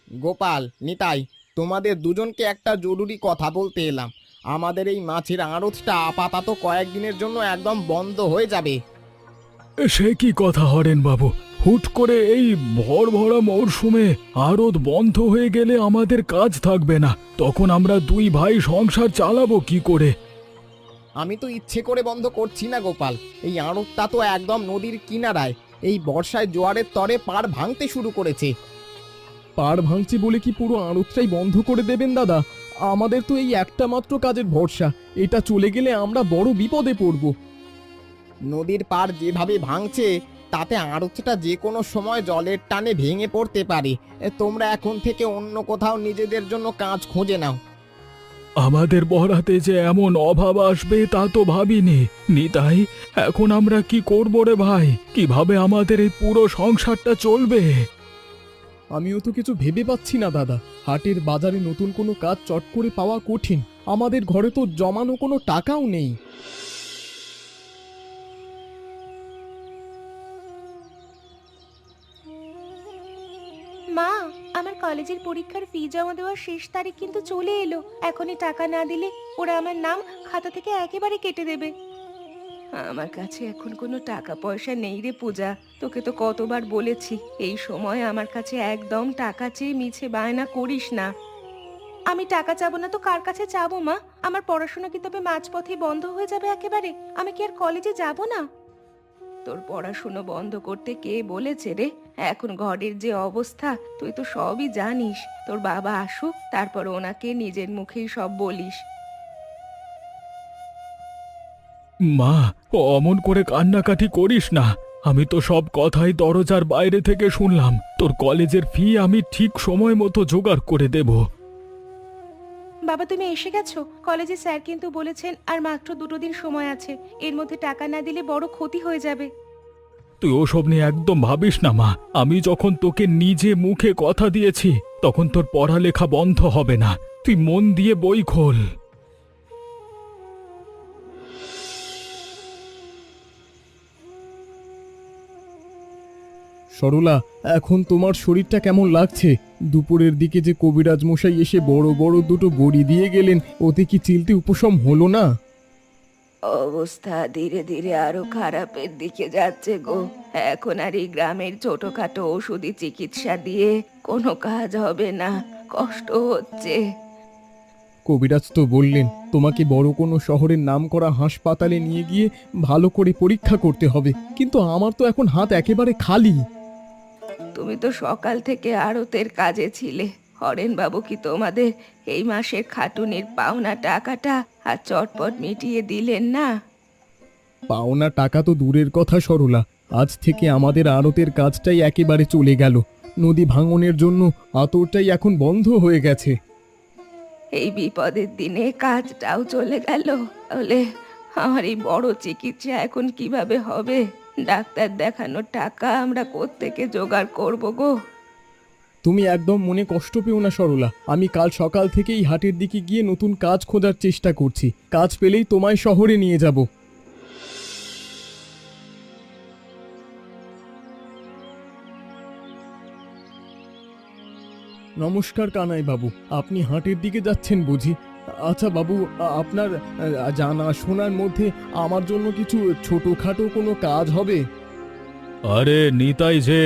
গোপাল, নিতাই, তোমাদের দুজনকে একটা জরুরি কথা বলতে এলাম। আমাদের এই মাছের আড়তটা আপাতত কয়েকদিনের জন্য একদম বন্ধ হয়ে যাবে। সে কি কথা হরেন বাবু? হুট করে এই ভর ভরা মরশুমে আড়ত বন্ধ হয়ে গেলে আমাদের কাজ থাকবে না, তখন আমরা দুই ভাই সংসার চালাবো কি করে? আমি তো ইচ্ছে করে বন্ধ করছি না গোপাল। এই আড়তটা তো একদম নদীর কিনারায়। এই বর্ষায় জোয়ারের তরে পাড় ভাঙতে শুরু করেছে। পাড় ভাঙছে বলে কি পুরো আড়তটাই বন্ধ করে দেবেন দাদা? আমাদের তো এই একটা মাত্র কাজের ভরসা। এটা চলে গেলে আমরা বড় বিপদে পড়ব। নদীর পাড় যেভাবে ভাঙছে তাতে আড়তটা যে কোনো সময় জলের টানে ভেঙে পড়তে পারে। তোমরা এখন থেকে অন্য কোথাও নিজেদের জন্য কাজ খুঁজে নাও। আমাদের বরাতে যে এমন অভাব আসবে তা তো ভাবিনি। নিতাই, এখন আমরা কি করব রে ভাই? কিভাবে আমাদের এই পুরো সংসারটা চলবে? আমিও তো কিছু ভেবে পাচ্ছি না দাদা। হাটের বাজারে নতুন কোনো কাজ চট করে পাওয়া কঠিন। আমাদের ঘরে তো জমানো কোনো টাকাও নেই। মা, আমার কলেজের পরীক্ষার ফি জমা দেওয়ার শেষ তারিখ কিন্তু চলে এলো। এখনই টাকা না দিলে ওরা আমার নাম খাতা থেকে একেবারে কেটে দেবে। আমার কাছে এখন কোনো টাকা পয়সা নেই রে পূজা। তোকে তো কতবার বলেছি এই সময় আমার কাছে একদম টাকা চেয়ে মিছে বায়না করিস না। আমি টাকা চাবো না তো কার কাছে চাবো মা? আমার পড়াশোনা কি তবে মাঝপথেই বন্ধ হয়ে যাবে একেবারে? আমি কি আর কলেজে যাব না? তোর পড়াশুনো বন্ধ করতে কে বলেছে রে? এখন ঘরের যে অবস্থা তুই তো সবই জানিস। তোর বাবা আসুক, তারপর ওনাকে নিজের মুখেই সব বলিস। মা, অমন করে কান্নাকাটি করিস না। আমি তো সব কথাই দরজার বাইরে থেকে শুনলাম। তোর কলেজের ফি আমি ঠিক সময় মতো জোগাড় করে দেব। বাবা, তুমি এসে গেছো? কলেজে স্যার কিন্তু বলেছেন আর মাত্র 2 দিন সময় আছে। এর মধ্যে টাকা না দিলে বড় ক্ষতি হয়ে যাবে। তুই ওসব নিয়ে একদম ভাবিস না মা। আমি যখন তোকে নিজে মুখে কথা দিয়েছি তখন তোর পড়ালেখা বন্ধ হবে না। তুই মন দিয়ে বই খোল। সরলা, এখন তোমার শরীরটা কেমন লাগছে? দুপুরের দিকে যে কবিরাজ মশাই এসে বড় বড় দুটো বড়ি দিয়ে গেলেন, ওতে কি চিলতে উপশম হলো না? অবস্থা ধীরে ধীরে আরো খারাপের দিকে যাচ্ছে গো। এখন আর এই গ্রামের ছোটখাটো ওষুধি চিকিৎসা দিয়ে কোনো কাজ হবে না। কষ্ট হচ্ছে। কবিরাজ তো বললেন তোমাকে বড় কোনো শহরের নামকরা হাসপাতালে নিয়ে গিয়ে ভালো করে পরীক্ষা করতে হবে, কিন্তু আমার তো এখন হাত একেবারে খালি। তুমি তো সকাল থেকে আড়তের কাজে ছিলে। হরেন বাবু কি তোমাদের এই মাসের খাটুনির পাওনা টাকাটা আর চটপট মিটিয়ে দিলেন না? পাওনা টাকা তো দূরের কথা সরলা, আজ থেকে আমাদের আড়তের কাজটাই একেবারে চলে গেল। নদী ভাঙনের জন্য আতরটাই এখন বন্ধ হয়ে গেছে। এই বিপদের দিনে কাজটাও চলে গেল। তাহলে আমার এই বড় চিকিৎসা এখন কিভাবে হবে? ডাক্তার দেখানোর টাকা আমরা কোত্থেকে জোগাড় করব গো? তুমি একদম মনে কষ্ট পেও না সরলা। আমি কাল সকাল থেকেই হাটের দিকে গিয়ে নতুন কাজ খোঁজার চেষ্টা করছি। কাজ পেলেই তোমায় শহরে নিয়ে যাব। নমস্কার কানাই বাবু, আপনি হাটের দিকে যাচ্ছেন বুঝি? আচ্ছা বাবু, আপনার জানা শোনার মধ্যে আমার জন্য কিছু ছোটখাটো কোনো কাজ হবে? আরে নিতাই যে,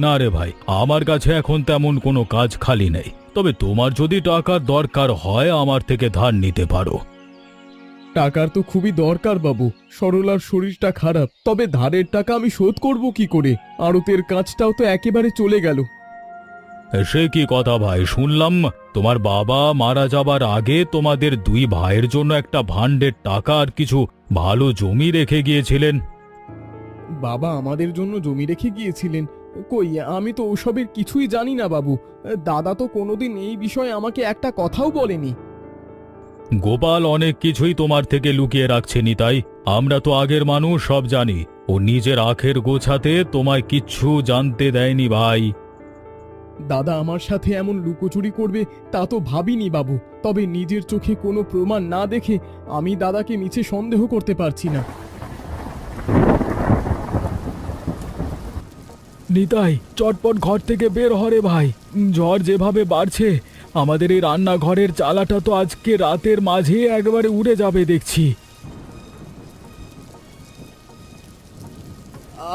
না রে ভাই, আমার কাছে এখন তেমন কোনো কাজ খালি নেই। তবে তোমার যদি টাকার দরকার হয় আমার থেকে ধার নিতে পারো। টাকার তো খুবই দরকার বাবু। সরলার শরীরটা খারাপ, তবে ধারের টাকা আমি শোধ করব কি করে? আড়তের কাজটাও তো একেবারে চলে গেল। সে কি কথা ভাই, শুনলাম তোমার বাবা মারা যাবার আগে তোমাদের দুই ভাইয়ের জন্য একটা ভাণ্ডের টাকা আর কিছু ভালো জমি রেখে গিয়েছিলেন। বাবা আমাদের জন্য জমি রেখে গিয়েছিলেন? কই, আমি তো ওসবের কিছুই জানি না বাবু। দাদা তো কোনোদিন এই বিষয়ে আমাকে একটা কথাও বলেনি। গোপাল অনেক কিছুই তোমার থেকে লুকিয়ে রাখছে নিতাই। আমরা তো আগের মানুষ, সব জানি। ও নিজের আখের গোছাতে তোমায় কিচ্ছু জানতে দেয়নি ভাই। দাদা আমার সাথে এমন লুকোচুরি করবে তা তো ভাবিনি বাবু। তবে নিজের চোখে কোনো প্রমাণ না দেখে আমি দাদাকে মিছে সন্দেহ করতে পারছি না। নিতাই, চটপট ঘর থেকে বের হরে ভাই। ঝড় যেভাবে বাড়ছে, আমাদের এই রান্নাঘরের চালাটা তো আজকে রাতের মাঝে একবারে উড়ে যাবে দেখছি।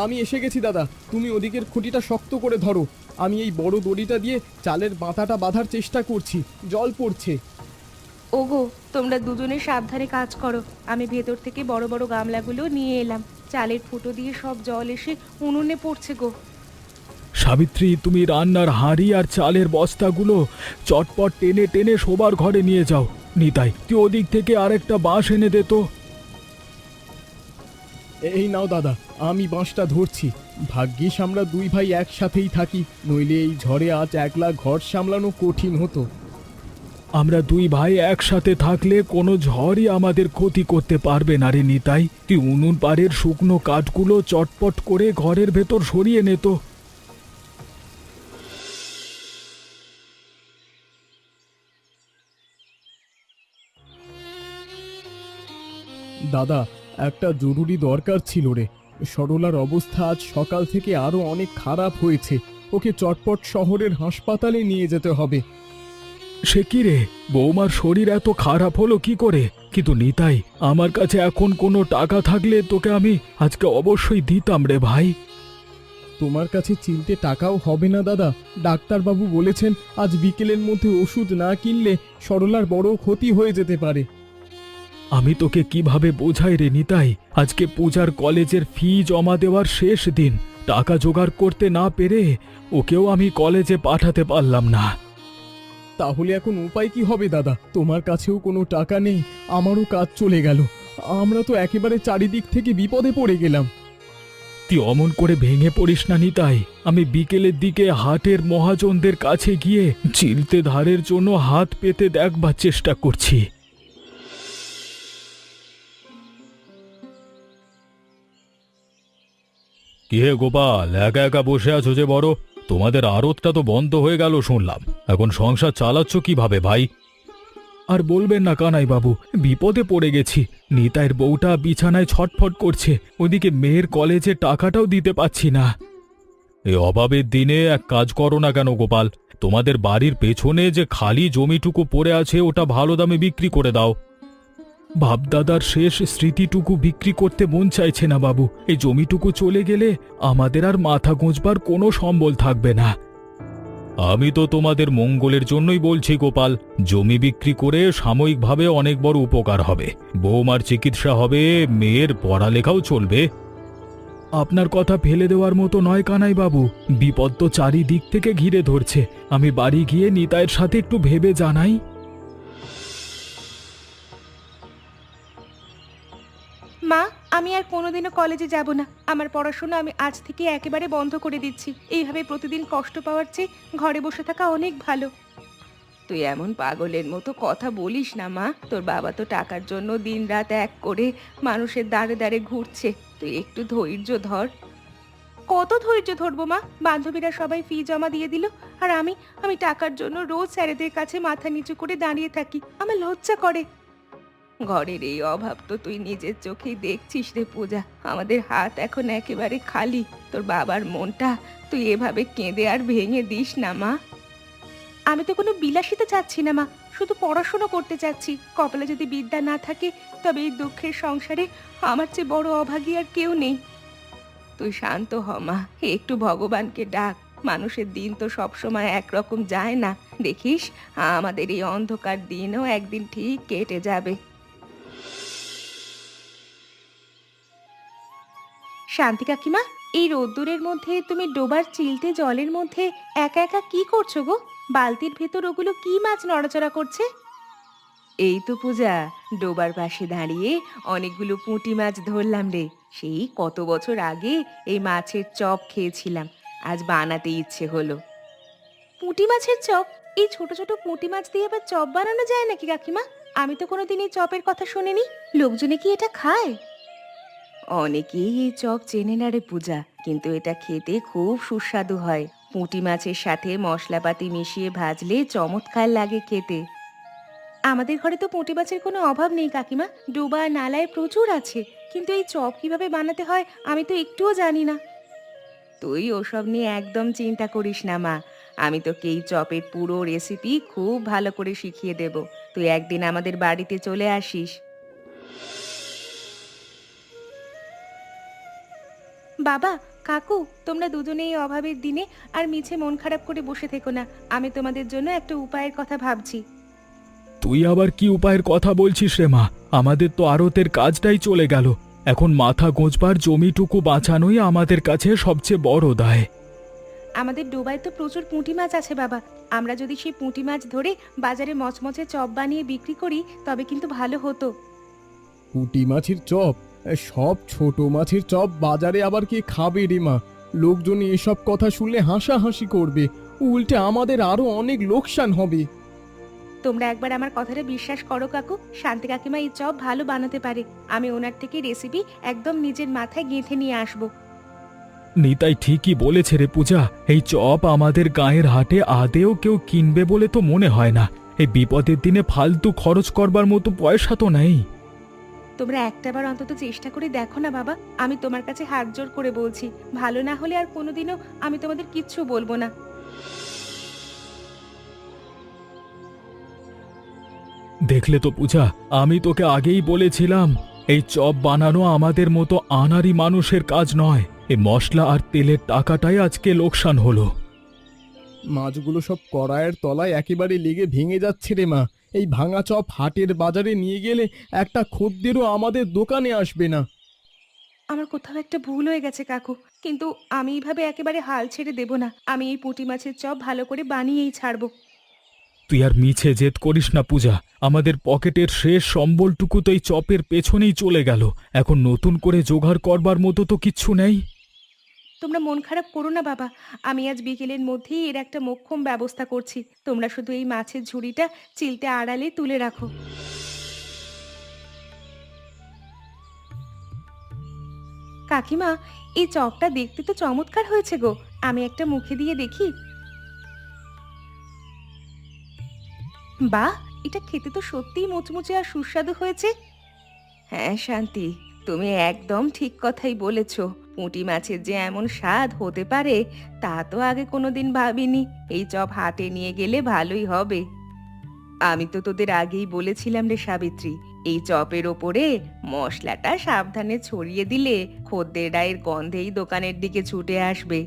আমি এসে গেছি দাদা, তুমি ওদিকের খুঁটিটা শক্ত করে ধরো, আমি এই বড় দড়িটা দিয়ে চালের মাথাটা বাঁধার চেষ্টা করছি, জল পড়ছে। ওগো, তোমরা দুজনে সাবধানে কাজ করো। আমি ভেতর থেকে বড় বড় গামলাগুলো নিয়ে এলাম। চালের ফুটো দিয়ে সব জল এসে উনুনে পড়ছে গো। সাবিত্রী, তুমি রান্নার হাঁড়ি আর চালের বস্তাগুলো চটপট টেনে টেনে শোবার ঘরে নিয়ে যাও। নিতাই, তুই ওদিক থেকে আরেকটা বাঁশ এনে দে তো। এই নাও দাদা, আমি বাঁশটা ধরছি। ভাগ্যিস আমরা দুই ভাই একসাথেই থাকি, নইলে এই ঝড়ে আজ একলা ঘর সামলানো কঠিন হতো। আমরা দুই ভাই একসাথে থাকলে কোনো ঝড়ই আমাদের ক্ষতি করতে পারবে না রে নিতাই। তুই উনুন পাড়ের শুকনো কাঠগুলো চটপট করে ঘরের ভেতর সরিয়ে নে তো। দাদা, একটা জরুরি দরকার ছিল রে। সরলার অবস্থা আজ সকাল থেকে আরো অনেক খারাপ হয়েছে, ওকে চটপট শহরের হাসপাতালে নিয়ে যেতে হবে। সে কি রে, বৌমার শরীর এত খারাপ হলো কি করে? কিন্তু নিতাই, আমার কাছে এখন কোনো টাকা থাকলে তোকে আমি আজকে অবশ্যই দিতাম রে ভাই। তোমার কাছে চিনতে টাকাও হবে না দাদা। ডাক্তারবাবু বলেছেন আজ বিকেলের মধ্যে ওষুধ না কিনলে সরলার বড় ক্ষতি হয়ে যেতে পারে। আমি তোকে কিভাবে বোঝাই রে নিতাই, আজকে পূজার কলেজের ফি জমা দেওয়ার শেষ দিন। টাকা জোগাড় করতে না পেরে ওকেও আমি কলেজে পাঠাতে পারলাম না। তাহলে এখন উপায় কি হবে দাদা? তোমার কাছেও কোনো টাকা নেই, আমারও কাজ চলে গেল। আমরা তো একেবারে চারিদিক থেকে বিপদে পড়ে গেলাম। তুই অমন করে ভেঙে পড়িস না নিতাই। আমি বিকেলের দিকে হাটের মহাজনদের কাছে গিয়ে চিলতে ধারের জন্য হাত পেতে দেখবার চেষ্টা করছি। কি হে গোপাল, একা একা বসে আছো যে বড়? তোমাদের আড়তটা তো বন্ধ হয়ে গেল শুনলাম। এখন সংসার চালাচ্ছ কিভাবে ভাই? আর বলবেন না কানাই বাবু, বিপদে পড়ে গেছি। নিতাইয়ের বউটা বিছানায় ছটফট করছে, ওদিকে মেয়ের কলেজে টাকাটাও দিতে পাচ্ছি না। এই অভাবের দিনে এক কাজ করো না কেন গোপাল, তোমাদের বাড়ির পেছনে যে খালি জমিটুকু পড়ে আছে ওটা ভালো দামে বিক্রি করে দাও। বাপদাদার শেষ স্মৃতিটুকু বিক্রি করতে মন চাইছে না বাবু। এই জমিটুকু চলে গেলে আমাদের আর মাথা গোঁজবার কোনো সম্বল থাকবে না। আমি তো তোমাদের মঙ্গলের জন্যই বলছি গোপাল, জমি বিক্রি করে সাময়িকভাবে অনেক বড় উপকার হবে। বৌমার চিকিৎসা হবে, মেয়ের পড়ালেখাও চলবে। আপনার কথা ফেলে দেওয়ার মতো নয় কানাই বাবু, বিপদ তো চারিদিক থেকে ঘিরে ধরছে। আমি বাড়ি গিয়ে নিতাইয়ের সাথে একটু ভেবে জানাই। মা, আমি আর কোনোদিনও কলেজে যাব না। আমার পড়াশোনা আমি আজ থেকে একেবারে বন্ধ করে দিচ্ছি। এইভাবে প্রতিদিন কষ্ট পাওয়ার চেয়ে ঘরে বসে থাকা অনেক ভালো। তুই এমন পাগলের মতো কথা বলিস না মা। তোর বাবা তো টাকার জন্য দিনরাত এক করে মানুষের দাঁড়ে দাঁড়ে ঘুরছে। তুই একটু ধৈর্য ধর। কত ধৈর্য ধরবো মা? বান্ধবীরা সবাই ফি জমা দিয়ে দিল, আর আমি টাকার জন্য রোজ স্যারেদের কাছে মাথা নিচু করে দাঁড়িয়ে থাকি। আমার লজ্জা করে। ঘরের এই অভাব তো তুই নিজের চোখেই দেখছিস রে পূজা। আমাদের হাত এখন একেবারে খালি। তোর বাবার মনটা তুই এভাবে কেঁদে আর ভেঙে দিস না মা। আমি তো কোনো বিলাসিতা চাচ্ছি না মা, শুধু পড়াশোনা করতে চাচ্ছি। কপালে যদি বিদ্যা না থাকে তবে এই দুঃখের সংসারে আমার চেয়ে বড় অভাগী আর কেউ নেই। তুই শান্ত হ মা, একটু ভগবানকে ডাক। মানুষের দিন তো সবসময় একরকম যায় না। দেখিস, আমাদের এই অন্ধকার দিনও একদিন ঠিক কেটে যাবে। শান্তি কাকিমা, এই রোদ্দুরের মধ্যে তুমি ডোবার চিলতে জলের মধ্যে একা একা কি করছো গো? বালতির ভেতর ওগুলো কি মাছ নড়াচড়া করছে? এই তো পূজা, ডোবার পাশে দাঁড়িয়ে অনেকগুলো পুঁটি মাছ ধরলাম রে। সেই কত বছর আগে এই মাছের চপ খেয়েছিলাম, আজ বানাতে ইচ্ছে হলো। পুঁটি মাছের চপ? এই ছোট ছোট পুঁটি মাছ দিয়ে আবার চপ বানানো যায় নাকি কাকিমা? আমি তো কোনোদিন এই চপের কথা শুনিনি। লোকজনে কি এটা খায়? অনেকেই এই চপ চেনে না রে পূজা, কিন্তু এটা খেতে খুব সুস্বাদু হয়। পুঁটি মাছের সাথে মশলাপাতি মিশিয়ে ভাজলে চমৎকার লাগে খেতে। আমাদের ঘরে তো পুঁটি মাছের কোনো অভাব নেই কাকিমা, ডোবা নালায় প্রচুর আছে। কিন্তু এই চপ কিভাবে বানাতে হয় আমি তো একটুও জানি না। তুই ওসব নিয়ে একদম চিন্তা করিস না মা। আমি তোকে এই চপের পুরো রেসিপি খুব ভালো করে শিখিয়ে দেব। তুই একদিন আমাদের বাড়িতে চলে আসিস। বাবা, কাকু, তোমরা দুজনে এই অভাবের দিনে আর মিছে মন খারাপ করে বসে থেকো না। আমি তোমাদের জন্য একটা উপায়ের কথা ভাবছি। তুই আবার কি উপায়ের কথা বলছিস রে মা? আমাদের তো আড়তের কাজটাই চলে গেল। এখন মাথা গোঁজবার জমিটুকু বাঁচানোই আমাদের কাছে সবচেয়ে বড় দায়। আমাদের ডোবায় তো প্রচুর পুঁটি মাছ আছে বাবা। আমরা যদি সেই পুঁটি মাছ ধরে বাজারে মচমচে চপ বানিয়ে বিক্রি করি তবে কিন্তু ভালো হতো। পুঁটি মাছের চপ? সব ছোট মাছের চপ বাজারে আবার কে খাবে রে মা? লোকজন এসব কথা শুনলে হাসাহাসি করবে, উল্টে আমাদের আরো অনেক লোকসান হবে। তোমরা একবার আমার কথাটা বিশ্বাস করো কাকু, শান্তি কাকিমা এই চপ ভালো বানাতে পারে। আমি ওনার থেকে রেসিপি একদম নিজের মাথায় গেঁথে নিয়ে আসবো। নিতাই ঠিকই বলেছে রে পূজা। এই চপ আমাদের গায়ের হাটে আদেও কেউ কিনবে বলে তো মনে হয় না। এই বিপদের দিনে ফালতু খরচ করবার মতো পয়সা তো নেই। তোমরা একটাবার অন্তত চেষ্টা করে দেখো না বাবা। আমি তোমার কাছে হাত জোর করে বলছি, ভালো না হলে আর কোনোদিনও আমি তোমাদের কিচ্ছু বলবো না। দেখলে তো পূজা, আমি তোকে আগেই বলেছিলাম এই চপ বানানো আমাদের মতো আনাড়ি মানুষের কাজ নয়। এই মশলা আর তেলের টাকাটাই আজকে লোকসান হলো। মাছগুলো সব কড়াইয়ের তলায় একেবারে লেগে ভেঙে যাচ্ছে রে মা। এই ভাঙা চপ হাটের বাজারে নিয়ে গেলে একটা খদ্দেরও আমাদের দোকানে আসবে না। আমার কোথাও একটা ভুল হয়ে গেছে কাকু, কিন্তু আমি এইভাবে একেবারে হাল ছেড়ে দেব না। আমি এই পুঁটি মাছের চপ ভালো করে বানিয়েই ছাড়বো। তুই আর মিছে জেদ করিস না পূজা। আমাদের পকেটের শেষ সম্বলটুকু তো এই চপের পেছনেই চলে গেল। এখন নতুন করে জোগাড় করবার মতো তো কিচ্ছু নেই। তোমরা মন খারাপ করো না বাবা, আমি আজ বিকেলের মধ্যেই এর একটা মোক্ষম ব্যবস্থা করছি। তোমরা শুধু এই মাছের ঝুড়িটা চিলতে আড়ালে তুলে রাখো। কাকিমা, এই চপটা দেখতে তো চমৎকার হয়েছে গো। আমি একটা মুখে দিয়ে দেখি। বাহ, এটা খেতে তো সত্যিই মুচমুচে আর সুস্বাদু হয়েছে। হ্যাঁ শান্তি, তুমি একদম ঠিক কথাই বলেছ। পুঁটি মাছের যে এমন স্বাদ হতে পারে তা তো আগে কোনোদিন ভাবিনি। এই চপ হাটে নিয়ে গেলে ভালোই হবে। আমি তো তোদের আগেই বলেছিলাম রে সাবিত্রী, এই চপের ওপরে মশলাটা সাবধানে ছড়িয়ে দিলে খদ্দেররা এর গন্ধেই দোকানের দিকে ছুটে আসবে।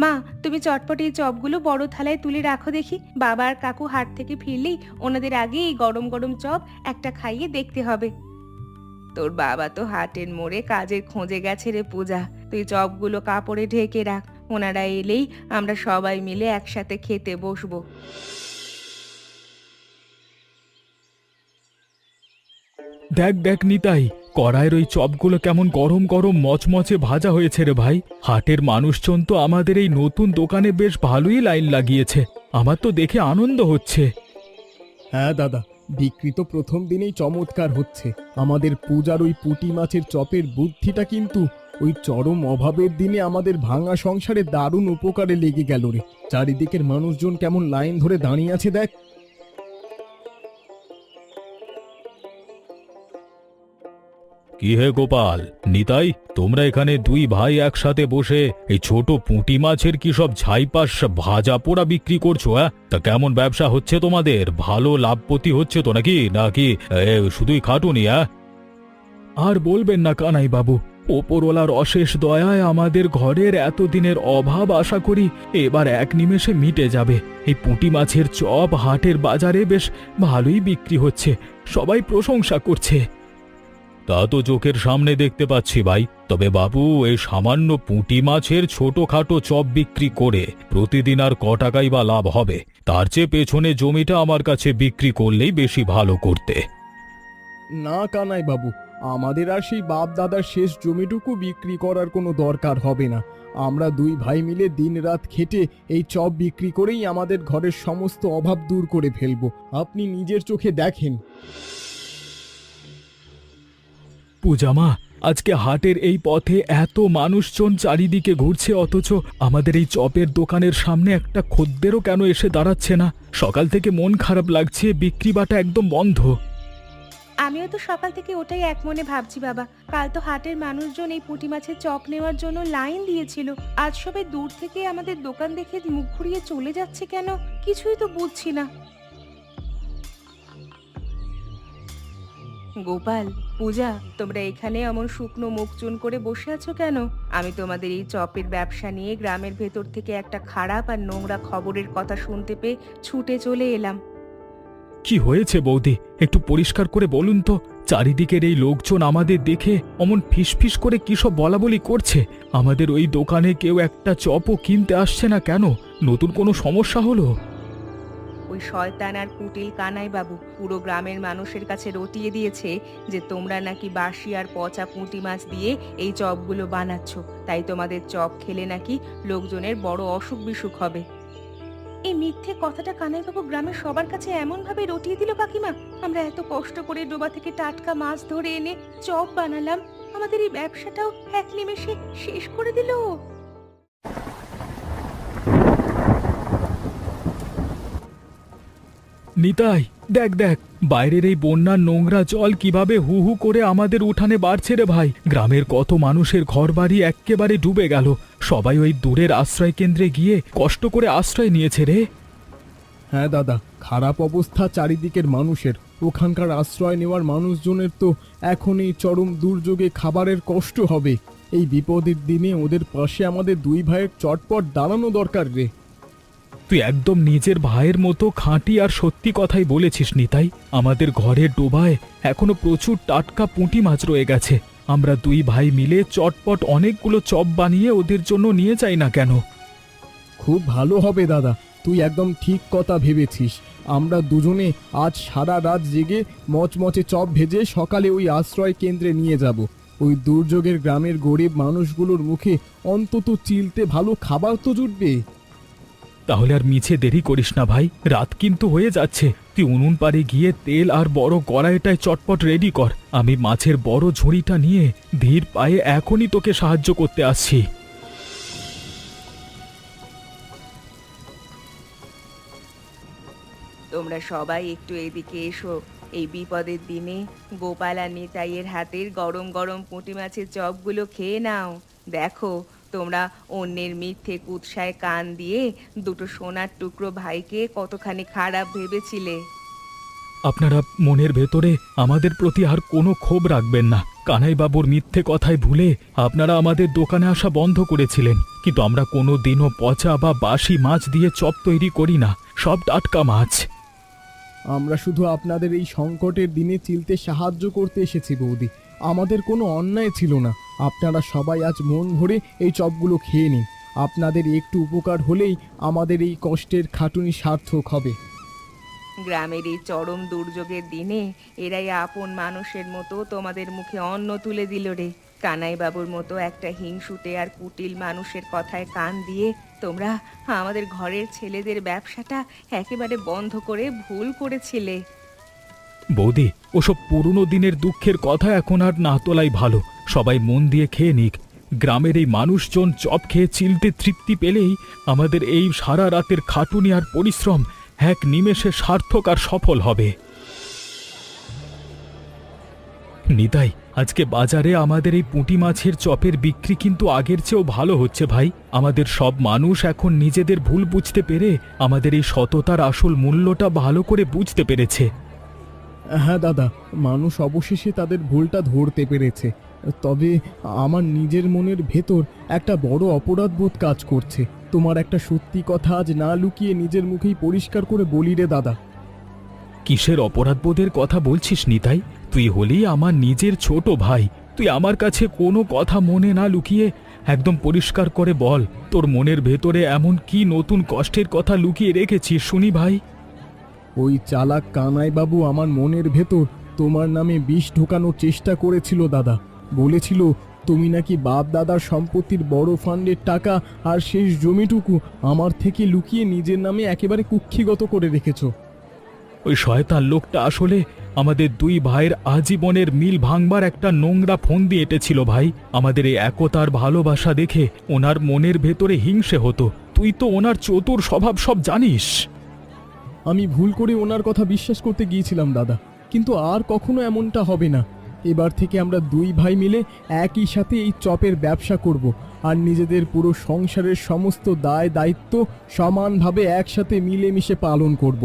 মা, তুমি চটপট এই চপগুলো বড় থালায় তুলে রাখো দেখি। বাবা আর কাকু হাট থেকে ফিরলেই ওনাদের আগে এই গরম গরম চপ একটা খাইয়ে দেখতে হবে। তোর বাবা তো হাটের মোড়ে কাজের খোঁজে গেছে রে পূজা। তুই চপগুলো কাপড়ে ঢেকে রাখ, ওনারা এলেই আমরা সবাই মিলে একসাথে খেতে বসবো। দেখ দেখ নিতাই, কড়াইয়ের ওই চপগুলো কেমন গরম গরম মচমচে ভাজা হয়েছে রে ভাই। হাটের মানুষজন তো আমাদের এই নতুন দোকানে বেশ ভালোই লাইন লাগিয়েছে। আমার তো দেখে আনন্দ হচ্ছে। হ্যাঁ দাদা, বিক্রি তো প্রথম দিনেই চমৎকার হচ্ছে। আমাদের পূজার ওই পুঁটি মাছের চপের বুদ্ধিটা কিন্তু ওই চরম অভাবের দিনে আমাদের ভাঙা সংসারে দারুণ উপকারে লেগে গেল রে। চারিদিকের মানুষজন কেমন লাইন ধরে দাঁড়িয়ে আছে দেখ। কি হে গোপাল, নিতাই, তোমরা এখানে দুই ভাই একসাথে বসে এই ছোট পুঁটি মাছের কি সব ছাইপাশ ভাজা পোড়া বিক্রি করছো? তা কেমন ব্যবসা হচ্ছে তোমাদের? ভালো লাভপতি হচ্ছে তো নাকি নাকি শুধুই খাটুনি? আর বলবেন না কানাই বাবু, ওপরওয়ালার অশেষ দয়ায় আমাদের ঘরের এতদিনের অভাব আশা করি এবার এক নিমেষে মিটে যাবে। এই পুঁটি মাছের চপ হাটের বাজারে বেশ ভালোই বিক্রি হচ্ছে, সবাই প্রশংসা করছে। তা তো চোখের সামনে দেখতে পাচ্ছি ভাই। তবে বাবু, এই সামান্য পুঁটি মাছের ছোটখাটো চপ বিক্রি করে প্রতিদিন আর ক টাকাই বা লাভ হবে? তার চেয়ে পেছনে জমিটা আমার কাছে বিক্রি করলেই বেশি ভালো করতে। না কানাই বাবু, আমাদের আর সেই বাপ দাদার শেষ জমিটুকু বিক্রি করার কোনো দরকার হবে না। আমরা দুই ভাই মিলে দিনরাত খেটে এই চপ বিক্রি করেই আমাদের ঘরের সমস্ত অভাব দূর করে ফেলবো। আপনি নিজের চোখে দেখেন। পূজামা, আজকে হাটের এই পথে এত মানুষজন চারিদিকে ঘুরছে, অথচ আমাদের এই চপের দোকানের সামনে একটা খদ্দেরও কেন এসে দাঁড়াচ্ছে না? সকাল থেকে মন খারাপ লাগছে, বিক্রি বাটা একদম বন্ধ। আমিও তো সকাল থেকে ওটাই এক মনে ভাবছি বাবা। কাল তো হাটের মানুষজন এই পুঁটি মাছের চপ নেওয়ার জন্য লাইন দিয়েছিল, আজ সবাই দূর থেকে আমাদের দোকান দেখে মুখ ঘুরিয়ে চলে যাচ্ছে কেন, কিছুই তো বুঝছি না। গোপাল, পূজা, তোমরা এখানে এমন শুকনো মুখ চুন করে বসে আছো কেন? আমি তোমাদের এই চপের ব্যবসা নিয়ে গ্রামের ভেতর থেকে একটা খারাপ আর নোংরা খবরের কথা শুনতে পেয়ে ছুটে চলে এলাম। কি হয়েছে বৌদি, একটু পরিষ্কার করে বলুন তো। চারিদিকের এই লোকজন আমাদের দেখে অমন ফিসফিস করে কি সব বলাবলি করছে। আমাদের ওই দোকানে কেউ একটা চপও কিনতে আসছে না কেন? নতুন কোনো সমস্যা হলো? ওই শয়তান আর কুটিল কানাই বাবু পুরো গ্রামের মানুষের কাছে রটিয়ে দিয়েছে যে তোমরা নাকি বাসি আর পচা পুঁটি মাছ দিয়ে এই চপগুলো বানাচ্ছ, তাই তোমাদের চপ খেলে নাকি লোকজনের বড় অসুখ বিসুখ হবে। এই মিথ্যে কথাটা কানাইবাবু গ্রামের সবার কাছে এমন ভাবে রটিয়ে দিল কাকিমা। আমরা এত কষ্ট করে ডোবা থেকে টাটকা মাছ ধরে এনে চপ বানালাম, আমাদের এই ব্যবসাটাও এক নিমেষে শেষ করে দিল। নিতাই, দেখ দেখ, বাইরের এই বন্যার নোংরা জল কিভাবে হু হু করে আমাদের উঠানে বাড়ছে রে ভাই। গ্রামের কত মানুষের ঘরবাড়ি এক্কেবারে ডুবে গেল। সবাই ওই দূরের আশ্রয় কেন্দ্রে গিয়ে কষ্ট করে আশ্রয় নিয়েছে রে। হ্যাঁ দাদা, খারাপ অবস্থা চারিদিকের মানুষের। ওখানকার আশ্রয় নেওয়ার মানুষজনের তো এখন এই চরম দুর্যোগে খাবারের কষ্ট হবে। এই বিপদের দিনে ওদের পাশে আমাদের দুই ভাইয়ের চটপট দাঁড়ানো দরকার রে। তুই একদম নিজের ভাইয়ের মতো খাঁটি আর সত্যি কথাই বলেছিস নিতাই। আমাদের ঘরের ডোবায় এখনো প্রচুর টাটকা পুঁটি মাছ রয়ে গেছে। আমরা দুই ভাই মিলে চটপট অনেকগুলো চপ বানিয়ে ওদের জন্য নিয়ে যাই না কেন? খুব ভালো হবে দাদা, তুই একদম ঠিক কথা ভেবেছিস। আমরা দুজনে আজ সারা রাত জেগে মচমচে চপ ভেজে সকালে ওই আশ্রয় কেন্দ্রে নিয়ে যাব। ওই দুর্যোগের গ্রামের গরিব মানুষগুলোর মুখে অন্তত চিলতে ভালো খাবার তো জুটবে। তাহলে আর মিছে দেরি করিস না ভাই, রাত কিন্তু হয়ে যাচ্ছে। তুই উনুন পাড়ে গিয়ে তেল আর বড় কড়াইটায় চটপট রেডি কর। আমি মাছের বড় ঝুড়িটা নিয়ে ধীর পায়ে এখনই তোকে সাহায্য করতে আসছি। তোমরা সবাই একটু এদিকে এসো। এই বিপদের দিনে গোপাল আর নিতাইয়ের হাতের গরম গরম পুঁটি মাছের চপগুলো খেয়ে নাও। দেখো, তোমরা অন্যের মিথ্যে কুৎসায় কান দিয়ে দুটো সোনার টুকরো ভাইকে কতখানি খারাপ ভেবেছিলে। আপনারা মনের ভেতরে আমাদের প্রতি আর কোনো ক্ষোভ রাখবেন না। কানাইবাবুর মিথ্যে কথায় ভুলে আপনারা আমাদের দোকানে আসা বন্ধ করেছিলেন, কিন্তু আমরা কোনো দিনও পচা বা বাসি মাছ দিয়ে চপ তৈরি করি না, সব টাটকা মাছ। আমরা শুধু আপনাদের এই সংকটের দিনে চিলতে সাহায্য করতে এসেছি বৌদি। আমাদের কোনো অন্যায় ছিল না। আপনারা সবাই আজ মন ভরে এই চপগুলো খেয়ে নিন। আপনাদের একটু উপকার হলেই আমাদের এই কষ্টের খাটুনি সার্থক হবে। গ্রামের এই চরম দুর্যোগের দিনে এরাই আপন মানুষের মতো তোমাদের মুখে অন্ন তুলে দিল রে। কানাই বাবুর মতো একটা হিংসুটে আর কুটিল মানুষের কথায় কান দিয়ে তোমরা আমাদের ঘরের ছেলেদের ব্যবসাটা একেবারে বন্ধ করে ভুল করেছিলে। বৌদি, ওসব পুরনো দিনের দুঃখের কথা এখন আর না তোলাই ভালো। সবাই মন দিয়ে খেয়ে নিক। গ্রামের এই মানুষজন চপ খেয়ে চিলতে তৃপ্তি পেলেই আমাদের এই সারা রাতের খাটুনি আর পরিশ্রম এক নিমেষে সার্থক আর সফল হবে। নিতাই, আজকে বাজারে আমাদের এই পুঁটি মাছের চপের বিক্রি কিন্তু আগের চেয়েও ভালো হচ্ছে ভাই। আমাদের সব মানুষ এখন নিজেদের ভুল বুঝতে পেরে আমাদের এই সততার আসল মূল্যটা ভালো করে বুঝতে পেরেছে। হ্যাঁ দাদা, মানুষ অবশেষে তাদের ভুলটা ধরতে পেরেছে। তবে আমার নিজের মনের ভেতর একটা বড় অপরাধবোধ কাজ করছে। তোমার একটা সত্যি কথা আজ না লুকিয়ে নিজের মুখেই পরিষ্কার করে বলি রে দাদা। কিসের অপরাধবোধের কথা বলছিস নিতাই? তুই হলি আমার নিজের ছোট ভাই। তুই আমার কাছে কোনো কথা মনে না লুকিয়ে একদম পরিষ্কার করে বল, তোর মনের ভেতরে এমন কি নতুন কষ্টের কথা লুকিয়ে রেখেছিস শুনি ভাই। ওই চালাক কানাইবাবু আমার মনের ভেতর তোমার নামে বিষ ঢোকানোর চেষ্টা করেছিল দাদা। বলেছিল তুমি নাকি বাপ দাদার সম্পত্তির বড় ফান্ডের টাকা আর শেষ জমিটুকু আমার থেকে লুকিয়ে নিজের নামে একেবারে কুক্ষিগত করে রেখেছো। ওই শয়তান লোকটা আসলে আমাদের দুই ভাইয়ের আজীবনের মিল ভাঙবার একটা নোংরা ফোন দিয়ে এঁটেছিল ভাই। আমাদের এই একতার ভালোবাসা দেখে ওনার মনের ভেতরে হিংসে হতো। তুই তো ওনার চতুর স্বভাব সব জানিস। আমি ভুল করে ওনার কথা বিশ্বাস করতে গিয়েছিলাম দাদা, কিন্তু আর কখনো এমনটা হবে না। এবার থেকে আমরা দুই ভাই মিলে একই সাথে এই চপের ব্যবসা করব আর নিজেদের পুরো সংসারের সমস্ত দায় দায়িত্ব সমানভাবে একসাথে মিলেমিশে পালন করব।